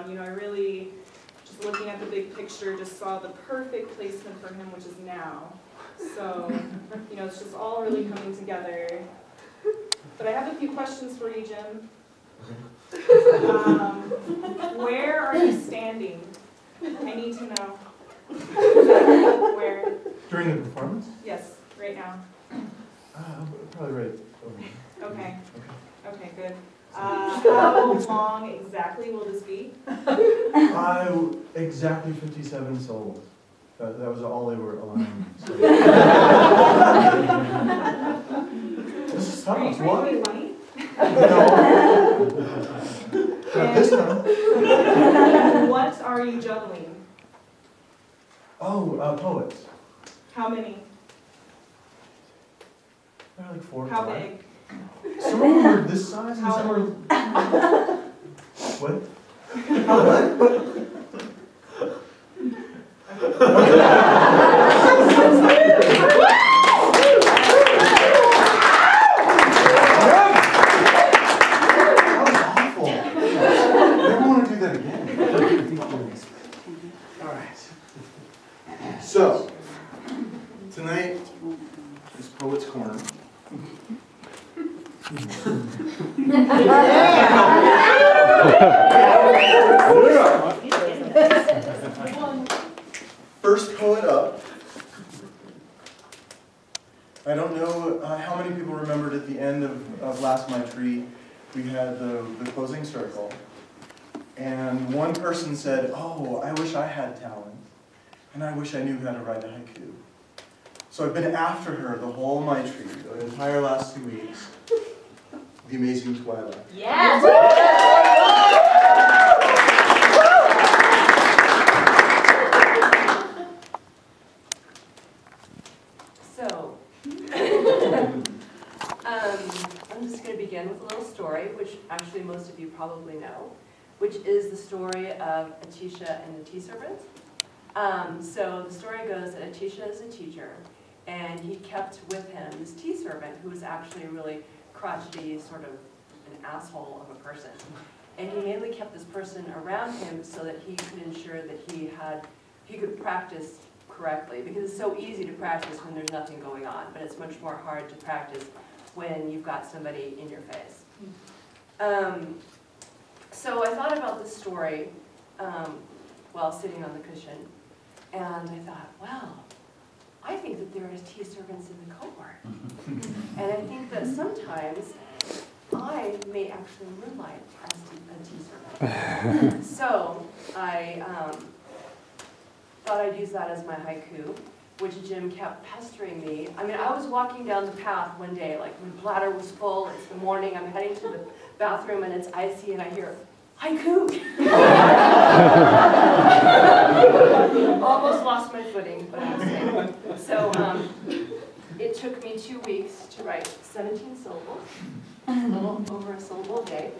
You know, I really, just looking at the big picture, just saw the perfect placement for him, which is now. So, you know, it's just all really coming together. But I have a few questions for you, Jim. Where are you standing? I need to know. Where? During the performance? Yes, right now. Probably right over here. Okay. Okay, good. How long exactly will this be? Exactly 57 syllables. That was all they were allowing. So. This is Are you tough. trying to be funny? No. Not this time. What are you juggling? Oh, poets. How many? They're like 4 or How 5. big? Some of them are this size and How some are... old? What? How what? So, tonight is Poets Corner. First poet up. I don't know how many people remembered at the end of Last My Tree, we had the closing circle. And one person said, "Oh, I wish I had talent. And I wish I knew how to write a haiku." So I've been after her the whole My Tree, the entire last 2 weeks. The Amazing Twilight. Yes! So, I'm just going to begin with a little story, which actually most of you probably know, which is the story of Atisha and the tea servant. So the story goes that Atisha is a teacher, and he kept with him this tea servant who was actually a really crotchety, sort of an asshole of a person. And he mainly kept this person around him so that he could ensure that he could practice correctly, because it's so easy to practice when there's nothing going on, but it's much more hard to practice when you've got somebody in your face. So I thought about this story while sitting on the cushion, and I thought, well, I think that there are tea servants in the cohort. And I think that sometimes I may actually moonlight as a tea servant. So I thought I'd use that as my haiku, which Jim kept pestering me. I mean, I was walking down the path one day, like my bladder was full, it's the morning, I'm heading to the bathroom and it's icy and I hear, haiku! Almost lost my footing, but I'm safe. So it took me 2 weeks to write 17 syllables, a little over a syllable a day.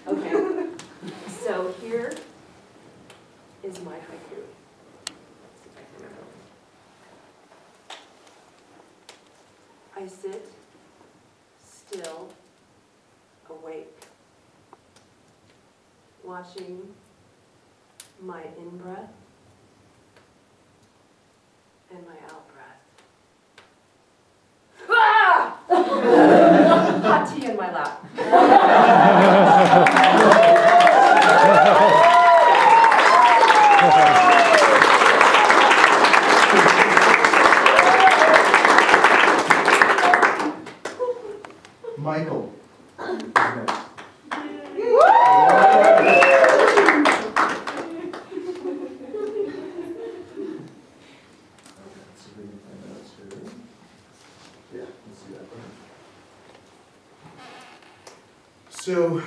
Okay, so here is my haiku. Let's see if I can remember. I sit still, awake, watching my in-breath and my out-breath. Ah! Hot tea in my lap. Michael. So,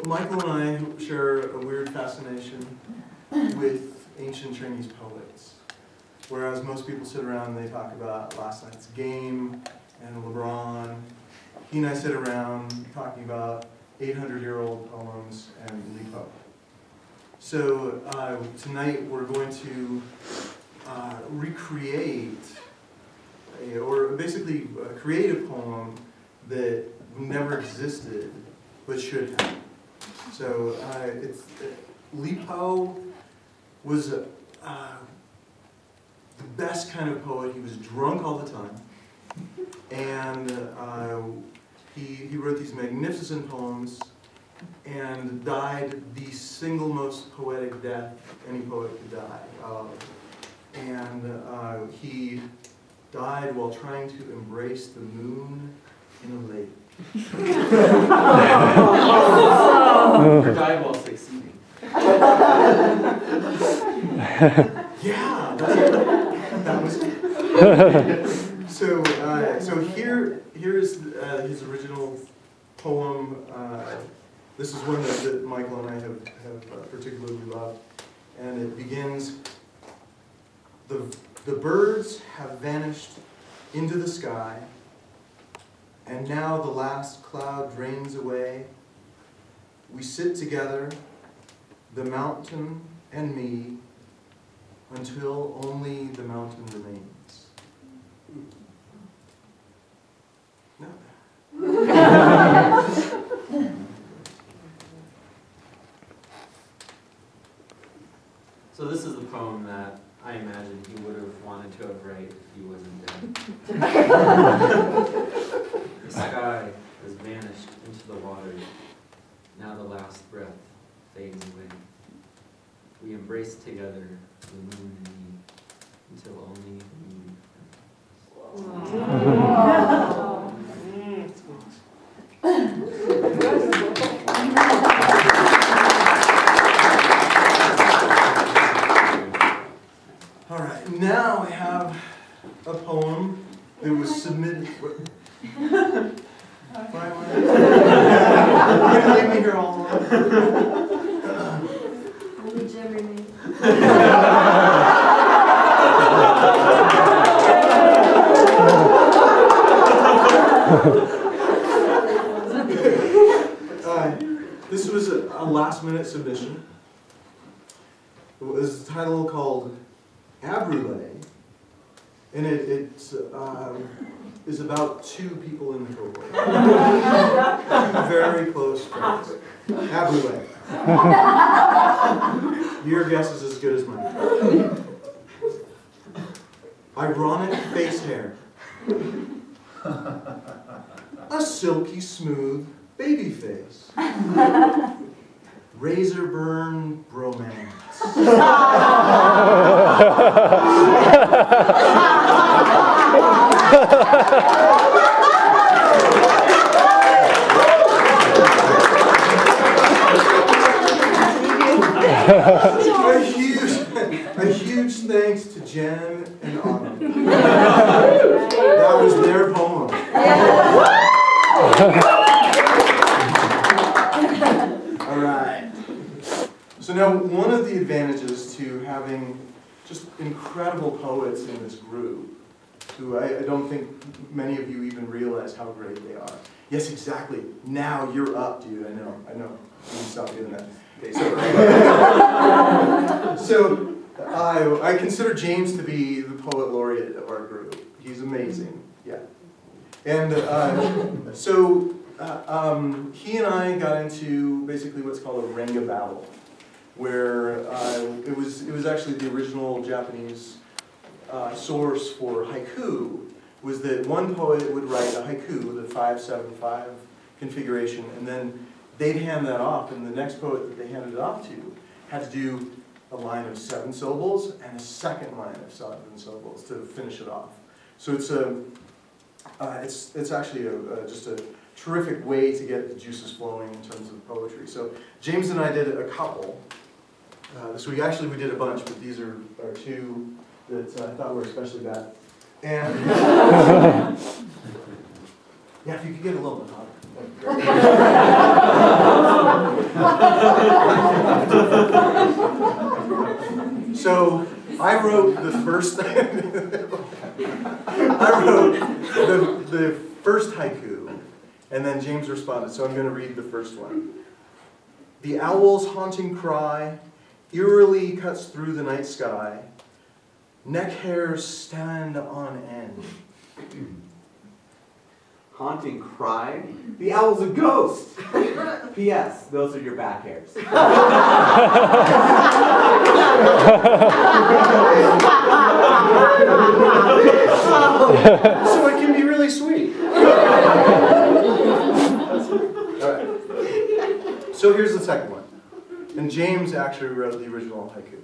Michael and I share a weird fascination with ancient Chinese poets. Whereas most people sit around and they talk about last night's game and LeBron, he and I sit around talking about 800-year-old poems and Li Po. So tonight we're going to recreate, or basically create a poem that never existed, but should have. So Li Po was the best kind of poet. He was drunk all the time, and he wrote these magnificent poems and died the single most poetic death any poet could die. He died while trying to embrace the moon in a lake. Or died while succeeding. Yeah, that was it. So here's his original poem. This is one that Michael and I have particularly loved, and it begins, the birds have vanished into the sky, and now the last cloud drains away. We sit together, the mountain and me, until only the mountain remains. Not bad. So this is the poem that I imagine he would have wanted to have read if he wasn't dead. The sky has vanished into the waters. Now the last breath fades away. We embrace together, the moon and me, until only the moon All right, now I have a poem that was submitted. Why am I? You're gonna leave me here all alone? Only Jim remains. This was a last-minute submission. It was a title called Abrule, and it is about two people in the cohort. Two very close friends. Abrule. Your guess is as good as mine. Ironic face hair. A silky smooth baby face. Razor burn bromance. A huge thanks to Jen and Autumn. That was their poem. All right. So now, one of the advantages to having just incredible poets in this group, who I don't think many of you even realize how great they are. Yes, exactly. Now you're up, dude. I know. You can stop doing that. Okay, so I consider James to be the poet laureate of our group. He's amazing. Yeah. And he and I got into basically what's called a Renga battle, where it was actually the original Japanese source for haiku, was that one poet would write a haiku, the 5-7-5 configuration, and then they'd hand that off, and the next poet that they handed it off to had to do a line of 7 syllables and a second line of 7 syllables to finish it off. So it's actually just a terrific way to get the juices flowing in terms of poetry. So James and I did a couple this week. Actually, we did a bunch, but these are two that I thought were especially bad. And yeah, if you could get a little bit hotter. So I wrote the first the first haiku, and then James responded, so I'm going to read the first one. The owl's haunting cry eerily cuts through the night sky. Neck hairs stand on end. haunting cry. The owl's a ghost. P.S. Those are your back hairs. So it can be really sweet. All right. So here's the second one. And James actually wrote the original haiku.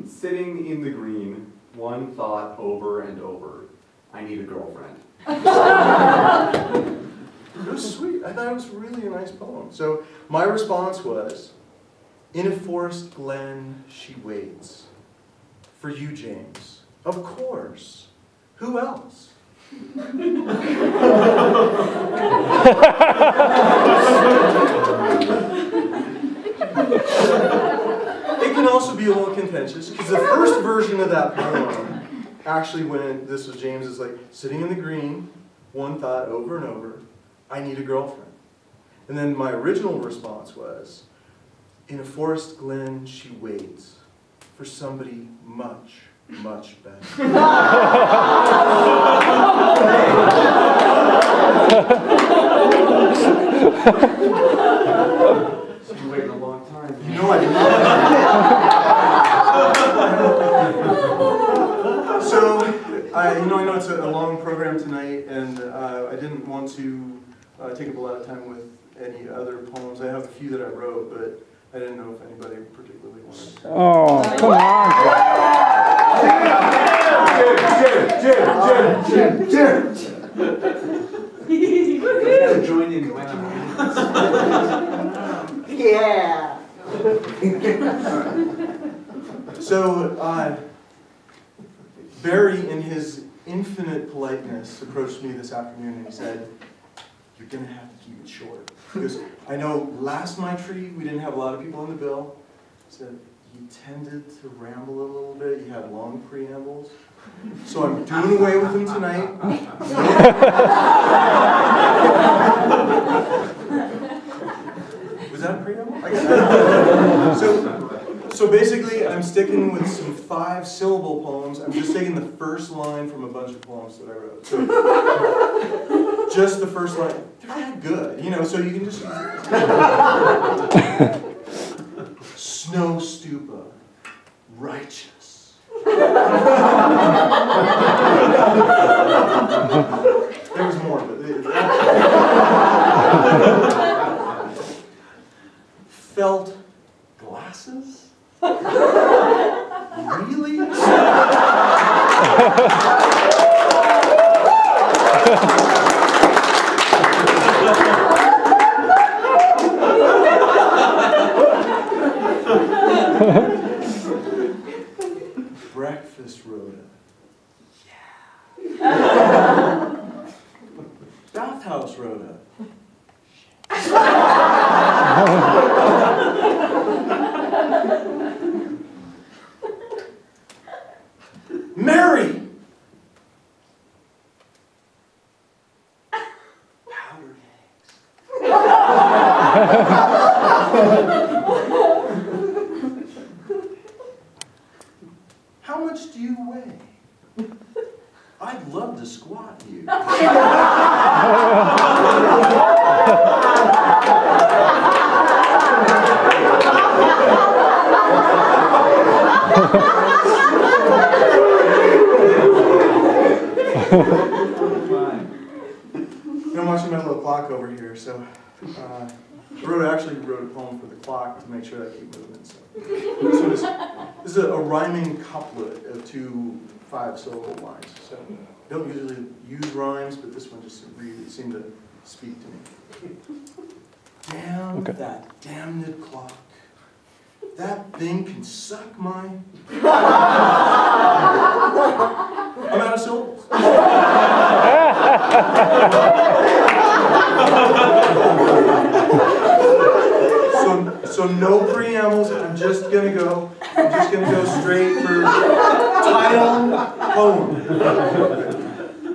Sitting in the green, one thought over and over. I need a girlfriend. It was sweet. I thought it was really a nice poem. So my response was, in a forest glen she waits. For you, James. Of course. Who else? It can also be a little contentious, because the first version of that poem actually went, this was James, is like, sitting in the green, one thought over and over, I need a girlfriend. And then my original response was, in a forest glen she waits for somebody much, much better. She's been waiting a long time. You know I didn't. So, I know it's a long program tonight, and I didn't want to take up a lot of time with any other poems. I have a few that I wrote, but I didn't know if anybody particularly wanted to. Oh, come on. Jim. You gotta join in. Yeah. So, Barry, in his infinite politeness, approached me this afternoon and he said, you're going to have to keep it short. Because I know last My Tree, we didn't have a lot of people on the bill. He said, you tended to ramble a little bit. You had long preambles. So I'm doing away with them tonight. Was that a preamble? I guess. So basically, I'm sticking with some 5-syllable poems. I'm just taking the first line from a bunch of poems that I wrote. So just the first line. They're not good, so you can just... Snow stupa, righteous. There was more, but... Felt glasses? Really? Breakfast Rhoda. Yeah. Bathhouse Rhoda. Mary! Powdered eggs. How much do you weigh? I'd love to squat you. I'm watching my little clock over here, so Rhoda actually wrote a poem for the clock to make sure I keep moving. So this is a rhyming couplet of 2 5-syllable lines. So I don't usually use rhymes, but this one just really seemed to speak to me. Damn that damned clock. That thing can suck my... I'm out of syllables. So no preambles. I'm just gonna go straight for title poem.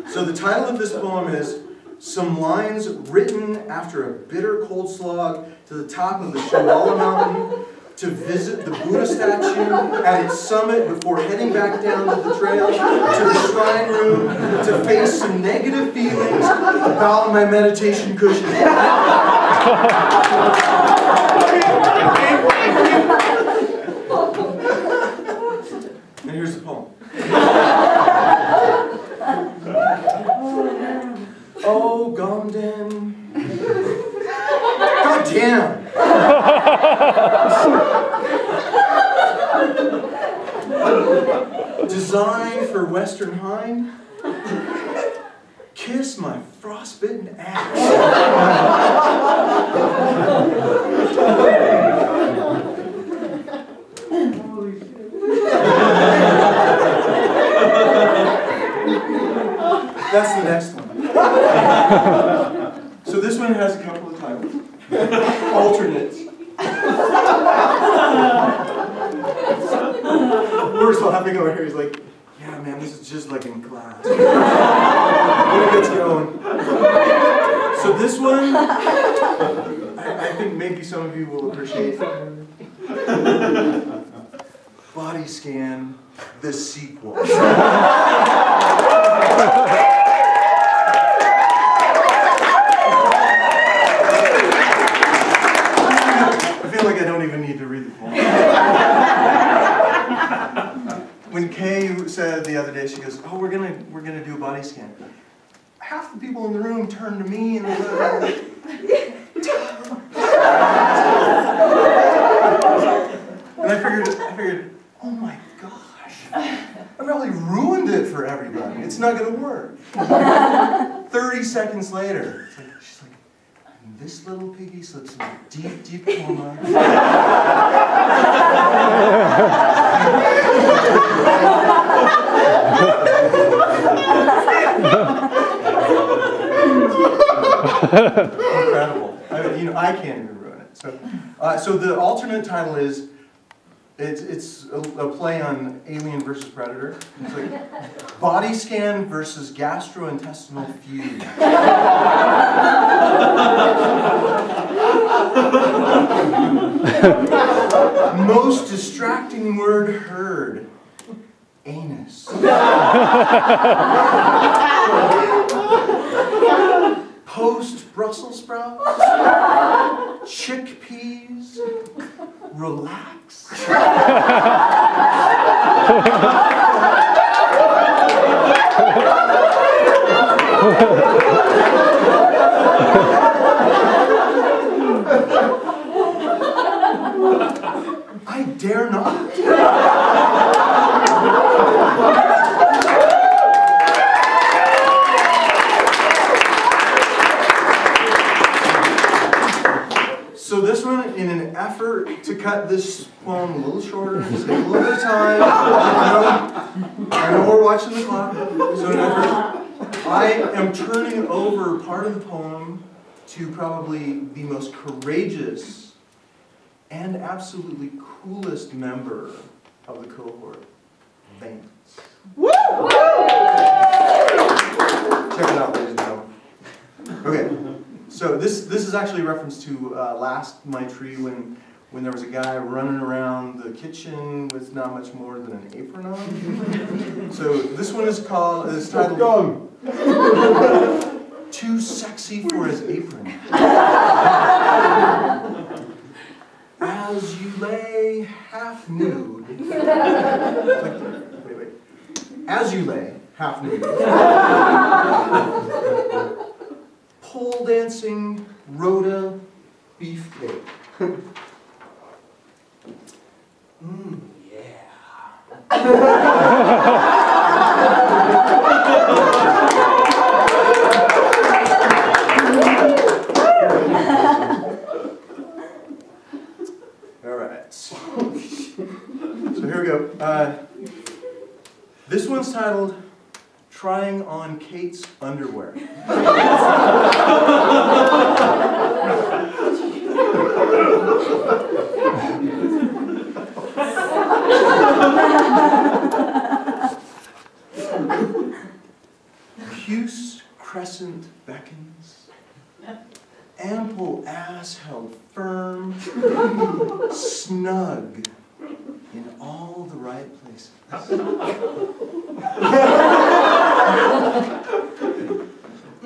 So the title of this poem is Some Lines Written After a Bitter Cold Slog to the Top of the Shambhala Mountain, to visit the Buddha statue at its summit before heading back down to the trail, to the shrine room, to face some negative feelings about my meditation cushion. And here's the poem. Oh, Gomden. God damn. Designed for Western Hind. Kiss my frostbitten ass. Holy shit. That's the next one. So this one has a couple of titles. Alternates. We're still laughing over here. He's like, yeah, man, this is just like in class. When it gets going. So this one, I think maybe some of you will appreciate. Body Scan, the sequel. I feel like I don't even need to read the poem. When Kay said the other day, she goes, "Oh, we're gonna do a body scan." Half the people in the room turned to me and were like, and I figured, oh my gosh, I really ruined it for everybody. It's not gonna work. 30 seconds later, she's like, and this little piggy slips into a deep, deep coma. Incredible. I can't even ruin it. So the alternate title is, it's a play on Alien versus Predator. It's like Body Scan versus Gastrointestinal Feud. Most distracting word heard. Anus. Post Brussels sprouts, chickpeas, relax. I dare not. So this one, in an effort to cut this poem a little shorter, save a little bit of time, I know we're watching the clock, so in an effort, I am turning over part of the poem to probably the most courageous and absolutely coolest member of the cohort, Vance. Woo! Check it out, ladies and gentlemen. Okay. So this is actually a reference to last My Tree when there was a guy running around the kitchen with not much more than an apron on. So this one is titled Too Sexy for His Apron. As you lay half nude. Wait. As you lay half nude. Pole dancing Rhoda beefcake. Yeah. All right. So here we go. This one's titled Trying on Kate's Underwear. Puce crescent beckons, ample ass held firm, snug, in all the right places.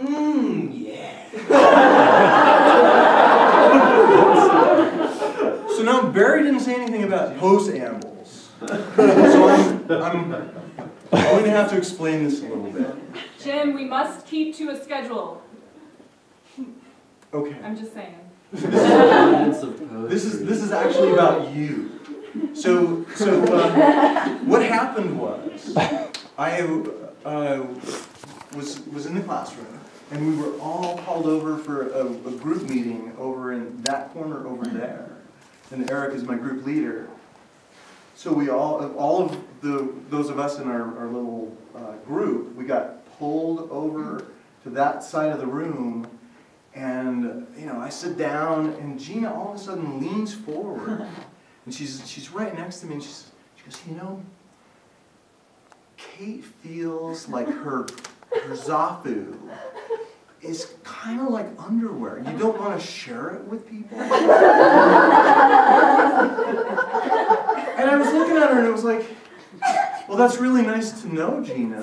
Yeah. So now Barry didn't say anything about post-ambles. So I'm going to have to explain this a little bit. Jim, we must keep to a schedule. Okay. I'm just saying. This is actually about you. So what happened was, I was in the classroom, and we were all called over for a group meeting over in that corner over there, and Eric is my group leader. So we all of those of us in our little group, we got pulled over to that side of the room. And, you know, I sit down, and Gina all of a sudden leans forward, and she's right next to me, and she goes, you know, Kate feels like her zafu is kind of like underwear. You don't want to share it with people. And I was looking at her, and it was like, well, that's really nice to know, Gina.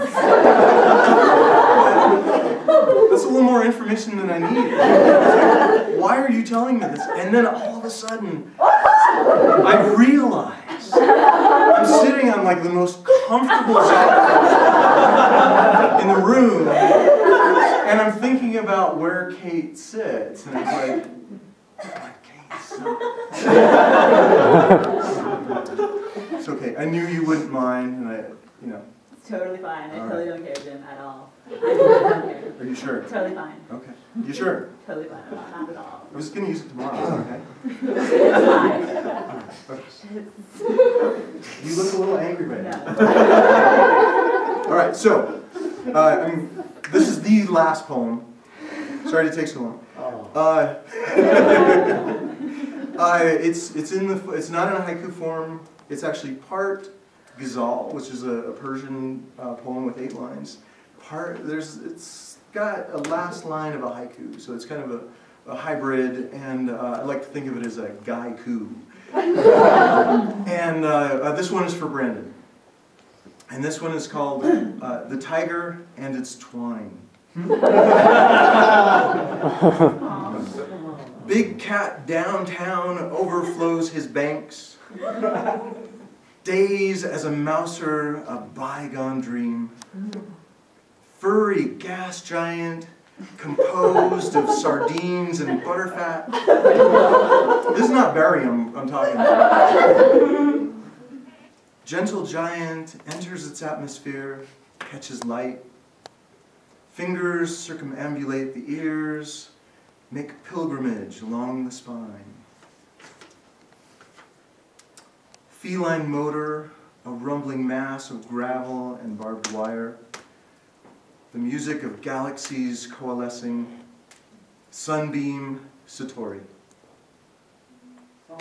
That's a little more information than I need. Like, why are you telling me this? And then all of a sudden, I realize I'm sitting on like the most comfortable sofa in the room, and I'm thinking about where Kate sits, and it's like, Kate sits. It's okay. I knew you wouldn't mind, and you know. It's totally fine. I All totally right. don't care, Jim, at all. I really don't care. Are you sure? Totally fine. Okay. You sure? Totally fine. Not at all. I was going to use it tomorrow, okay? It's fine. Okay. You look a little angry right now. No. All right, so, this is the last poem. Sorry to take so long. It's not in a haiku form. It's actually part ghazal, which is a Persian poem with 8 lines. It's got a last line of a haiku, so it's kind of a hybrid, and I like to think of it as a gaiku. And this one is for Brandon. And this one is called The Tiger and Its Twine. Big cat downtown overflows his banks. Days as a mouser, a bygone dream. Furry gas giant, composed of sardines and butterfat. This is not barium I'm talking about. Gentle giant enters its atmosphere, catches light. Fingers circumambulate the ears, make pilgrimage along the spine. Feline motor, a rumbling mass of gravel and barbed wire. The music of galaxies coalescing. Sunbeam Satori. Oh.